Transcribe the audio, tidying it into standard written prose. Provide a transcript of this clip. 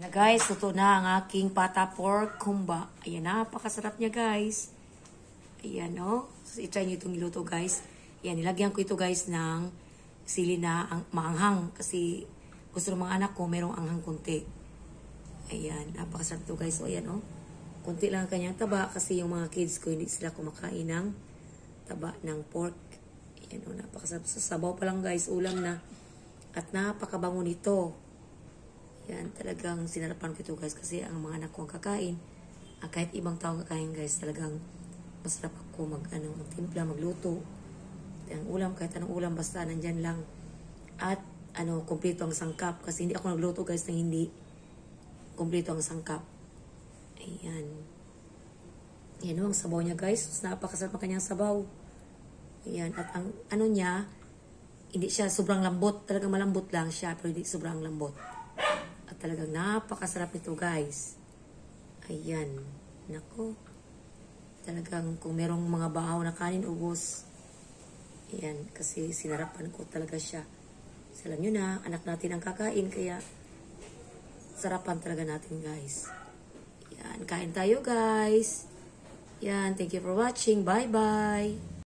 Na guys, ito na ang aking pata pork kumba. Ayan, napakasarap niya guys. Ayan, oh. So, i-try nyo itong niluto guys. Ayan, nilagyan ko ito guys ng sili na maanghang. Kasi gusto ng mga anak ko, merong anghang kunti. Ayan, napakasarap ito guys. So, ayan, oh. Kunti lang ang kanyang taba kasi yung mga kids ko hindi sila kumakain ng taba ng pork. Ayan, oh. Napakasarap. Sa sabaw pa lang guys, ulam na. At napakabango nito. Yan, talagang sinarapan ko ito guys kasi ang mga anak ko ang kakain. Kahit ibang tao kakain guys, talagang masarap ako magtimpla, magluto. Ang ulam, kahit anong ulam, basta nandyan lang. At kumpleto ang sangkap. Kasi hindi ako nagluto guys na hindi kumpleto ang sangkap. Ayan. Yan ang sabaw niya guys. Napakasarap ang kanyang sabaw. Ayan. At ang niya, hindi siya sobrang lambot. Talagang malambot lang siya, pero hindi sobrang lambot. At talagang napakasarap nito guys. Ayan. Nako. Talagang kung merong mga bahaw na kanin, ubos. Ayan. Kasi sinarapan ko talaga siya. So, alam nyo na, anak natin ang kakain. Kaya sarapan talaga natin guys. Ayan. Kain tayo guys. Ayan. Thank you for watching. Bye-bye.